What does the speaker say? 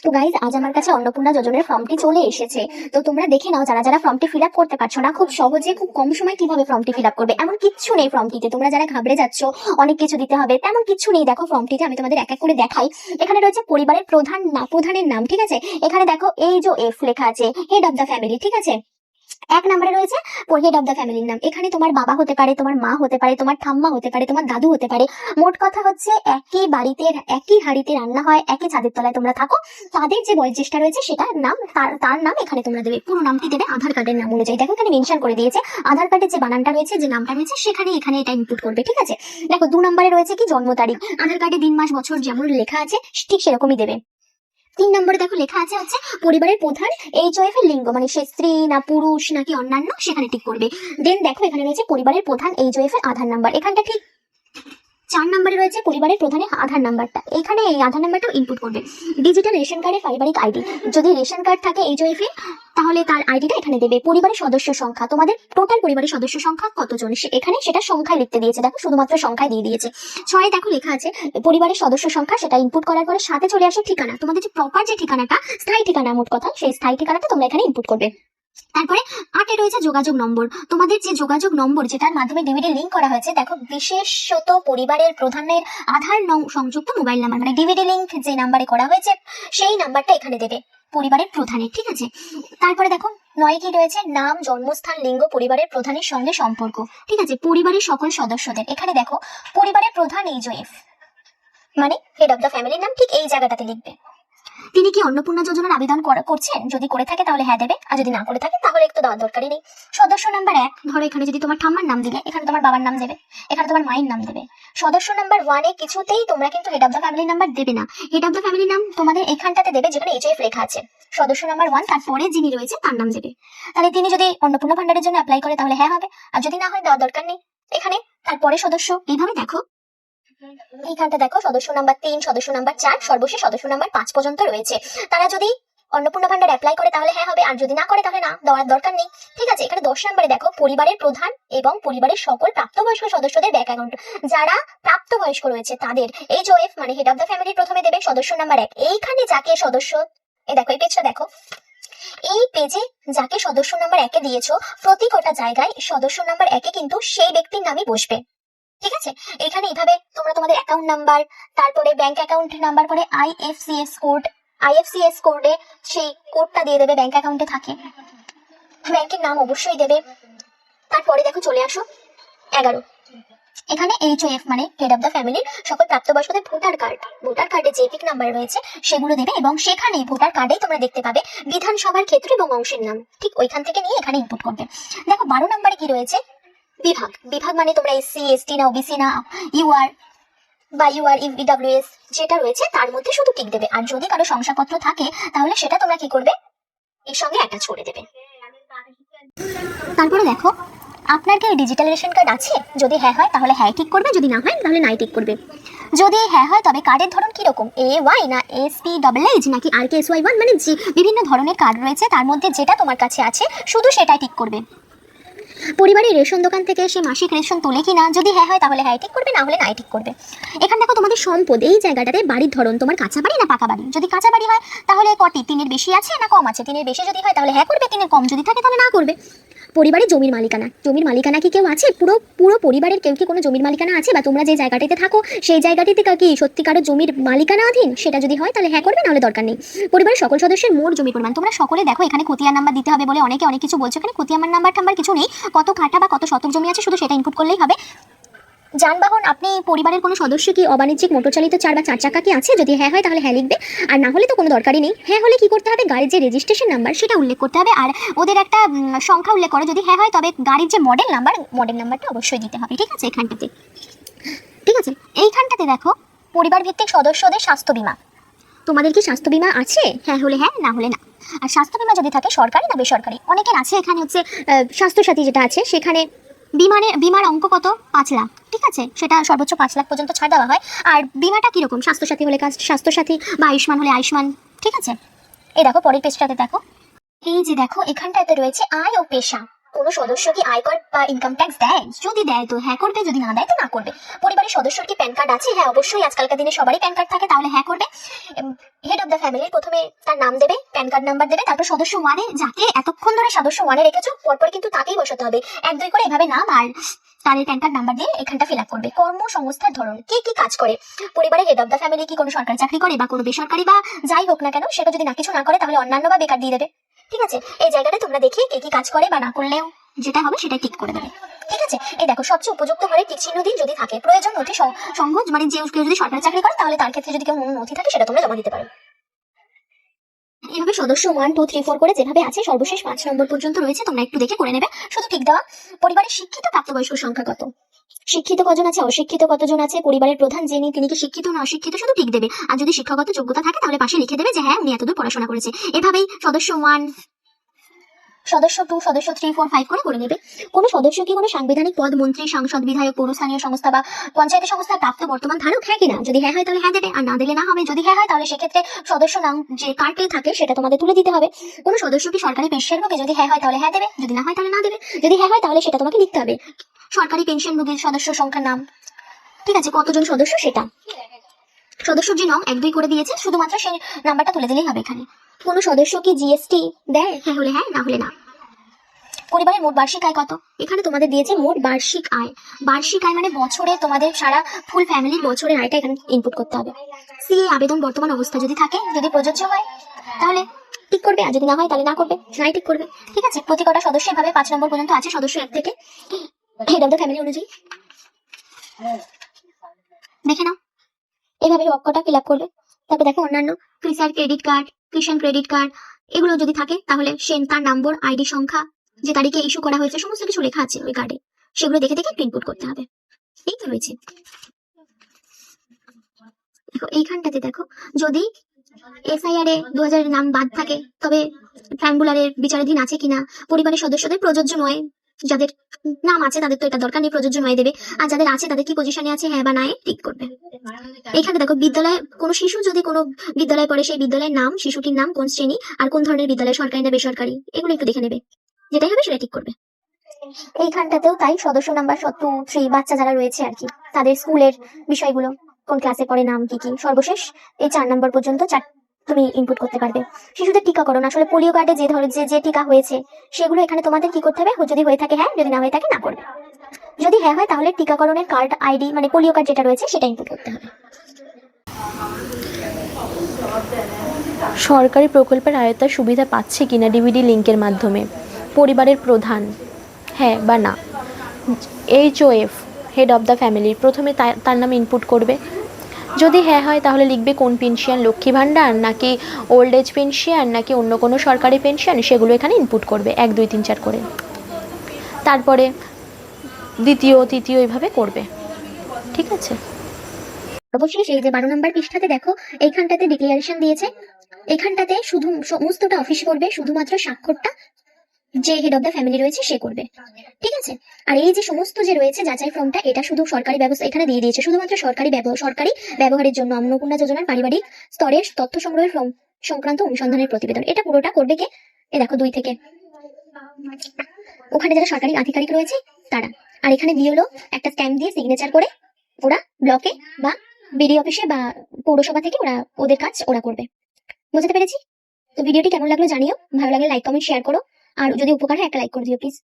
তো গাইজ, আজ আমার কাছে অন্নপূর্ণা যোজনের ফর্মটি চলে এসেছে। তো তোমরা দেখে নাও, যারা যারা ফর্মটি ফিল আপ করতে পারছো না, খুব সহজে খুব কম সময় কিভাবে ফর্মটি ফিল আপ করবে। এমন কিচ্ছু নেই ফর্মটিতে, তোমরা যারা ঘাবড়ে যাচ্ছ অনেক কিছু দিতে হবে, তেমন কিছু নেই। দেখো ফর্মটিতে আমি তোমাদের এক এক করে দেখাই। এখানে রয়েছে পরিবারের প্রধানের নাম, ঠিক আছে। এখানে দেখো এই যে এফ লেখা আছে, হেড অফ দ্য ফ্যামিলি, ঠিক আছে। এক নম্বরে রয়েছে হেড অফ দ্য ফ্যামিলির নাম। এখানে তোমার বাবা হতে পারে, তোমার মা হতে পারে, তোমার ঠাম্মা হতে পারে, তোমার দাদু হতে পারে। মোট কথা হচ্ছে, একই বাড়িতে একই হাড়িতে রান্না হয়, একই ছাদের তলায় তোমরা থাকো, তাদের যে বয়োজ্যেষ্ঠা রয়েছে সেটার নাম, তার নাম এখানে তোমরা দেবে। পুরো নামটি দেবে আধার কার্ডের নাম অনুযায়ী। দেখো এখানে মেনশন করে দিয়েছে, আধার কার্ডের যে বানানটা রয়েছে, যে নামটা রয়েছে, এখানে এটা ইনপুট করবে, ঠিক আছে। দেখো 2 নম্বরে রয়েছে কি, জন্ম তারিখ। আধার কার্ডে দিন মাস বছর যেমন লেখা আছে ঠিক সেরকমই দেবে। 3 নম্বরে দেখো লেখা আছে হচ্ছে পরিবারের প্রধান এইচওএফ এর লিঙ্গ, মানে সে স্ত্রী না পুরুষ নাকি অন্যান্য, সেখানে টিক করবে। দেন দেখো এখানে রয়েছে পরিবারের প্রধান এইচওএফ এর আধার নাম্বার, এখানটা ঠিক 4 নম্বরে রয়েছে পরিবারের প্রধানের আধার নাম্বারটা, এখানে এই আধার নাম্বারটাও ইনপুট করবে। ডিজিটাল রেশন কার্ডের পারিবারিক আইডি, যদি রেশন কার্ড থাকে এইচওএফ এ, তাহলে তার আইডিটা এখানে দেবে। পরিবারের সদস্য সংখ্যা, তোমাদের টোটাল পরিবারের সদস্য সংখ্যা কতজন এখানে সেটা সংখ্যায় লিখতে দিয়েছে, দেখো শুধুমাত্র সংখ্যায় দিয়ে দিয়েছে। 6 দেখো লেখা আছে পরিবারের সদস্য সংখ্যা, সেটা ইনপুট করার পরে সাথে চলে আসে ঠিকানা, তোমাদের যে প্রপার যে ঠিকানাটা, স্থায়ী ঠিকানা মোট কথা, সেই স্থায়ী ঠিকানাটা তোমরা এখানে ইনপুট করবে। তারপরে 8 রয়েছে যোগাযোগ নম্বর, তোমাদের যে যোগাযোগ নম্বর যেটার মাধ্যমে ডিভিডি লিংক করা হয়েছে, দেখো বিশেষত পরিবারের প্রধানের আধার সংযুক্ত মোবাইল নাম্বার, মানে ডিভিডি লিংক যে নাম্বারে করা হয়েছে সেই নাম্বারটা এখানে দেবে পরিবারের প্রধানের, ঠিক আছে। তারপরে দেখো 9 কি রয়েছে, নাম, জন্মস্থান, লিঙ্গ, পরিবারের প্রধানের সঙ্গে সম্পর্ক, ঠিক আছে। পরিবারের সকল সদস্যদের, এখানে দেখো পরিবারের প্রধান এইচওএফ মানে হেড অফ দ্য ফ্যামিলির নাম ঠিক এই জায়গাটাতে লিখবে। তিনি কি অন্নপূর্ণা যোজনার আবেদন করছেন, যদি করে থাকে তাহলে হ্যাঁ দেবে, আর যদি না করে থাকে তাহলে একটু দেওয়ার দরকারই নেই। সদস্য নাম্বার 1, ধরো এখানে যদি তোমার ঠাম্মার নাম দিলে, এখানে তোমার বাবার নাম দেবে, এখানে তোমার মায়ের নাম দেবে। সদস্য নাম্বার 1 এ কিছুতেই তোমরা কিন্তু হেড অফ দ্য ফ্যামিলির নাম্বার দেবে না। হেড অফ দ্য ফ্যামিলির নাম তোমাদের এখানটাতে দেবে যেখানে এইচএফ লেখা আছে। সদস্য নাম্বার 1, তারপরে যিনি রয়েছে তার নাম দেবে। তাহলে তিনি যদি অন্নপূর্ণা ভান্ডারের জন্য অ্যাপ্লাই করে তাহলে হ্যাঁ হবে, আর যদি না হয় দেওয়ার দরকার নেই। এখানে তারপরে সদস্য, এইভাবে দেখো এইখানটা দেখো সদস্য নাম্বার 3, সদস্য নাম্বার 4, সর্বশেষ সদস্য নাম্বার 5 পর্যন্ত রয়েছে। তারা যদি অন্নপূর্ণা ভান্ডার অ্যাপ্লাই করে তাহলে হ্যাঁ হবে, আর যদি না করে তাহলে না, দেওয়ার দরকার নেই, ঠিক আছে। এখানে 10 নম্বরে দেখো পরিবারের প্রধান এবং পরিবারের সকল প্রাপ্তবয়স্ক সদস্যদের ব্যাংক অ্যাকাউন্ট, যারা প্রাপ্তবয়স্ক রয়েছে তাদের এইচওএফ মানে হেড অফ দ্য ফ্যামিলি প্রথমে দেবে সদস্য নাম্বার 1। এইখানে যাকে সদস্য, এই দেখো এই পেজটা দেখো, এই পেজে যাকে সদস্য নাম্বার 1 এ দিয়েছো, প্রতি কটা জায়গায় সদস্য নাম্বার 1 এ কিন্তু সেই ব্যক্তির নামই বসবে, ঠিক আছে। এখানে এইভাবে তোমরা তোমাদের অ্যাকাউন্ট নাম্বার, তারপরে ব্যাংক অ্যাকাউন্ট নাম্বার, পরে আইএফসিএস কোডে সেই কোডটা দিয়ে দেবে, ব্যাংক অ্যাকাউন্টে থাকে, ব্যাংকের নাম অবশ্যই দেবে। তারপরে দেখো চলে আসো 11, এখানে এইচওএফ মানে হেড অফ দ্য ফ্যামিলির সকল প্রাপ্তবয়স্কদের ভোটার কার্ডে যে পিক নাম্বার রয়েছে সেগুলো দেবে, এবং সেখানে ভোটার কার্ডেই তোমরা দেখতে পাবে বিধানসভার ক্ষেত্র এবং অংশের নাম, ঠিক ওইখান থেকে নিয়ে এখানে ইনপুট করবে। দেখো 12 নম্বরে কি রয়েছে, বিভাগ মানে তোমরা এসসি এসটি না ওবিসি না ইউআর বা ইউআর ইডব্লিউএস যেটা রয়েছে তার মধ্যে শুধু টিক দেবে, আর যদি কারো শংসাপত্র থাকে তাহলে সেটা তোমরা কি করবে, এর সঙ্গে অ্যাটাচ করে দেবে। তারপরে দেখো আপনার কি ডিজিটাল রেশন কার্ড আছে, যদি হ্যাঁ হয় তাহলে হ্যাঁ টিক করবে, যদি না হয় তাহলে নাই টিক করবে। যদি হ্যাঁ হয় তবে কার্ডের ধরন কি রকম, AY না SP88 নাকি RKSY1, মানে যে বিভিন্ন ধরনের কার্ড রয়েছে তার মধ্যে যেটা তোমার কাছে আছে শুধু সেটাই টিক করবে। পরিবারের রেশন দোকান থেকে সে মাসিক রেশন তোলে কিনা, যদি হ্যাঁ হয় তাহলে হ্যাঁ ঠিক করবে, না হলে নাই ঠিক করবে। এখানে দেখো তোমাদের সম্পদ, এই জায়গাটাতে বাড়ির ধরন তোমার কাঁচা বাড়ি না পাকা বাড়ি, যদি কাঁচা বাড়ি হয় তাহলে কটি, 3-এর বেশি আছে না কম আছে, 3-এর বেশি যদি হয় তাহলে হ্যাঁ করবে, 3-এর কম যদি থাকে তাহলে না করবে। পরিবারের জমির মালিকানা কি কেউ আছে, পুরো পরিবারের কেউ কি কোনো জমির মালিকানা আছে, বা তোমরা যে জায়গাটিতে থাকো সেই জায়গাটিতে কি সত্যিকারের জমির মালিকানা অধীন, সেটা যদি হয় তাহলে হ্যাঁ করবে, নাহলে দরকার নেই। পরিবারের সকল সদস্যের মোট জমি পরিমাণ, তোমরা সকলে দেখো এখানে খতিয়ান নাম্বার দিতে হবে বলে অনেকে অনেক কিছু বলছো, এখানে খতিয়ান নাম্বার কিছু নেই, কত কাঠা বা কত শতক জমি আছে শুধু সেটা ইনপুট করলেই হবে। যানবাহন, আপনি পরিবারের কোনো সদস্য কি অবাণিজ্যিক মোটরচালিত 4 বা 4 চাকা কি আছে, যদি হ্যাঁ হয় তাহলে হ্যাঁ লিখবে, আর না হলে তো কোনো দরকারই নেই। হ্যাঁ হলে কি করতে হবে, গাড়ির যে রেজিস্ট্রেশন নাম্বার সেটা উল্লেখ করতে হবে, আর ওদের একটা সংখ্যা উল্লেখ করো, যদি হ্যাঁ হয় তবে গাড়ির যে মডেল নাম্বারটা অবশ্যই দিতে হবে, ঠিক আছে। এখানটাতে ঠিক আছে, এইখানটাতে দেখো পরিবার ভিত্তিক সদস্যদের স্বাস্থ্য বীমা, তোমাদের কি স্বাস্থ্য বীমা আছে, হ্যাঁ হলে হ্যাঁ, না হলে না। আর স্বাস্থ্য বীমা যদি থাকে সরকারি না বেসরকারি, অনেকের আছে, এখানে হচ্ছে স্বাস্থ্যসাথী যেটা আছে সেখানে বিমার অঙ্ক কত, 5 লাখ, ঠিক আছে, সেটা সর্বোচ্চ 5 লাখ পর্যন্ত ছাড় দেওয়া হয়। আর বিমাটা কিরকম, স্বাস্থ্যসাথী হলে স্বাস্থ্যসাথী বা আয়ুষ্মান হলে আয়ুষ্মান, ঠিক আছে। এই দেখো পরের পেজটাতে দেখো, এই যে দেখো এখানটাতে রয়েছে আয় ও পেশা, কোনো সদস্য কি আয়কর বা ইনকাম ট্যাক্স দেয়? যদি দেয় তো হ্যাঁ করবে, যদি না দেয় তো না করবে। পরিবারের সদস্যর কি প্যান কার্ড আছে? হ্যাঁ অবশ্যই, আজকালকার দিনে সবারই প্যান কার্ড থাকে, তাহলে হ্যাঁ করবে। হেড অফ দ্য ফ্যামিলির প্রথমে তার নাম দেবে, প্যান কার্ড নাম্বার দেবে, তারপর সদস্য ওয়ানে যাকে এতক্ষণ ধরে সদস্য ওয়ানে রেখেছো পরপর কিন্তু তাকেই বসাতে হবে। এক দুই করে এভাবে নাম আর তার প্যান কার্ড নাম্বার দিয়ে এখানটা ফিল আপ করবে। কর্মসংস্থার ধরন, কি কি কাজ করে পরিবারের হেড অফ দ্য ফ্যামিলি, কি কোনো সরকারি চাকরি করে বা কোনো বেসরকারি বা যাই হোক না কেন, সেটা যদি না কিছু না করে তাহলে অন্যান্য বা বেকার দিয়ে দেবে। ঠিক আছে, এই জায়গাটা তোমরা দেখে কে কি কাজ করে বা না করলেও যেটা হবে সেটাই টিক করে দেবে। ঠিক আছে, এই দেখো সবচেয়ে উপযুক্ত ঘরে টিক চিহ্ন দিন যদি থাকে। প্রয়োজন নথি সংঘ, মানে যে কেউ যদি সরকারি চাকরি করে তাহলে তার ক্ষেত্রে যদি কেউ নথি থাকে সেটা তোমরা জমা দিতে পারো। এভাবে সদস্য 1 2 3 4 করে যেভাবে আছে সর্বশেষ 5 নম্বর পর্যন্ত রয়েছে, তোমরা একটু দেখে করে নেবে। শুধু ঠিক দেওয়া। পরিবারের শিক্ষিত প্রাপ্তবয়স্ক সংখ্যা কত, শিক্ষিত কজন আছে, অশিক্ষিত কতজন আছে, পরিবারের প্রধান যিনি তিনি কি শিক্ষিত না অশিক্ষিত, শুধু ঠিক দেবে। আর যদি শিক্ষাগত যোগ্যতা থাকে তাহলে পাশে লিখে দেবে যে হ্যাঁ উনি এতদূর পড়াশোনা করেছে। এভাবেই সদস্য 1, সদস্য 2, সদস্য 3 4 5 করে নেবে। কোনো সদস্য কি কোনো সাংবিধানিক পদ, মন্ত্রী, সাংসদ, বিধায়ক, পৌরস্থানীয় সংস্থা বা পঞ্চায়েত সংস্থার প্রাপ্ত বর্তমান ধারক, হ্যাঁ কিনা? যদি হ্যাঁ হয় তাহলে হ্যাঁ দেবে, আর না দিলে না হবে। যদি হ্যাঁ হয় তাহলে সেক্ষেত্রে সদস্য নাম যে কার্ডে থাকে সেটা তোমাদের তুলে দিতে হবে। কোনো সদস্য কি সরকারি পেনশনভোগী? যদি হ্যাঁ হয় তাহলে হ্যাঁ দেবে, যদি না হয় তাহলে না দেবে। যদি হ্যাঁ হয় তাহলে সেটা তোমাকে লিখতে হবে। সরকারি পেনশনভোগীর সদস্য সংখ্যার নাম, ঠিক আছে, কতজন সদস্য সেটা। সদস্যর যে নং 1 2 করে দিয়েছে শুধুমাত্র সেই নাম্বারটা তুলে দিলেই হবে এখানে। কোনো সদস্য কি জিএসটি দেয়? হ্যাঁ হলে হ্যাঁ, না হলে না। পরিবারের মোট বার্ষিক আয় কত? এখানে তোমাদের দিয়েছে মোট বার্ষিক আয়। বার্ষিক আয় মানে বছরে তোমাদের সারা ফুল ফ্যামিলির বছরের আয়টা এখানে ইনপুট করতে হবে। সিএ আবেদন বর্তমান অবস্থা যদি থাকে, যদি প্রযোজ্য হয় তাহলে টিক করবে, আর যদি না হয় তাহলে না করবে, নাই টিক করবে। ঠিক আছে, প্রতি কটা সদস্য এভাবে 5 নম্বর পর্যন্ত আছে সদস্য 1 থেকে হেড অফ দ্য ফ্যামিলি অনুযায়ী দেখে নাও। এভাবে অঙ্কটা ফিল আপ করবে। তারপর দেখো অন্যান্য ক্রিসার ক্রেডিট কার্ড, কিষাণ ক্রেডিট কার্ড, এগুলো যদি থাকে তাহলে সে তার নম্বর, আইডি সংখ্যা, যে তারিখে ইস্যু করা হয়েছে সমস্ত কিছু লেখা আছে ওই কার্ডে, সেগুলো দেখে দেখে ইনপুট করতে হবে। এই তো রয়েছে। দেখো এইখানটাতে দেখো, যদি এসআইআর এ 2000 নাম বাদ থাকে তবে ট্রায়াঙ্গুলারের বিচারাধীন আছে কিনা, পরিবারের সদস্যদের প্রযোজ্য নয়, যাদের নাম আছে তাদের তো এটা দরকার নেই, প্রযোজ্য নয় দেবে। আর যাদের আছে তাদের কি পজিশনে আছে হ্যাঁ বা নাই টিক করবে। এখানে দেখো বিদ্যালয়ে কোনো শিশু যদি কোনো বিদ্যালয়ে পড়ে সেই বিদ্যালয়ের নাম, শিশুটির নাম, কোন শ্রেণী আর কোন ধরনের বিদ্যালয়, সরকারি না বেসরকারি, এগুলো একটু দেখে নেবে, যেটাই হবে সেটা ঠিক করবে। এইখানটাতেও তাই, সদস্য নাম্বার 2 3 বাচ্চা যারা রয়েছে আর কি তাদের স্কুলের বিষয়গুলো, কোন ক্লাসে পড়ে, নাম কি কি, সর্বশেষ এই 4 নম্বর পর্যন্ত তুমি ইনপুট করতে পারবে। শিশুদের টিকাকরণ, আসলে পোলিও কার্ডে যে ধরে যে টিকা হয়েছে সেগুলো এখানে তোমাদের কি করতে হবে, যদি হয়ে থাকে হ্যাঁ, যদি না হয়ে থাকে না করবে। যদি হ্যাঁ হয় তাহলে টিকাকরণের কার্ড আইডি মানে পোলিও কার্ড যেটা রয়েছে সেটা ইনপুট করতে হবে। সরকারি প্রকল্পের আয়তায় সুবিধা পাচ্ছে কিনা ডিভিডি লিঙ্কের মাধ্যমে, পরিবারের প্রধান হ্যাঁ বা না। HOF হেড অফ দ্য ফ্যামিলির প্রথমে তার নাম ইনপুট করবে। যদি হ্যাঁ হয় তাহলে লিখবে কোন পেনশন, লক্ষ্মী ভাণ্ডার নাকি ওল্ড এজ পেনশন নাকি অন্য কোনো সরকারি পেনশন, সেগুলো এখানে ইনপুট করবে 1 2 3 4 করে। তারপরে দ্বিতীয় তৃতীয় এইভাবে করবে। ঠিক আছে। অবশ্যই সেই যে 12 নম্বর পৃষ্ঠাতে দেখো এইখানটাতে ডিক্লারেশন দিয়েছে, এখানটাতে শুধু সমস্তটা অফিস করবে, শুধুমাত্র স্বাক্ষরটা যে হেড অফ দ্য ফ্যামিলি রয়েছে সে করবে। ঠিক আছে, আর এই যে সমস্ত যে রয়েছে যাচাই ফর্মটা, এটা শুধু সরকারি ব্যবস্থা এখানে দিয়ে দিয়েছে, শুধুমাত্র সরকারি ব্যবহারের জন্য অন্নপূর্ণা যোজনার পারিবারিক স্তরের তথ্য সংগ্রহের ফর্ম সংক্রান্ত অনুসন্ধানের প্রতিবেদন। এটা পুরোটা করবে কে? এ দেখো 2 থেকে ওখানে যারা সরকারি আধিকারিক রয়েছে তারা, আর এখানে বিএলও একটা স্ট্যাম্প দিয়ে সিগনেচার করে ওরা ব্লকে বা বিডি অফিসে বা পৌরসভা থেকে ওদের কাজ ওরা করবে। বুঝতে পেরেছি? তো ভিডিওটি কেমন লাগলো জানিও, ভালো লাগলে লাইক কমেন্ট শেয়ার করো, আর যদি উপকার হয় একটা লাইক করে দিও প্লিজ।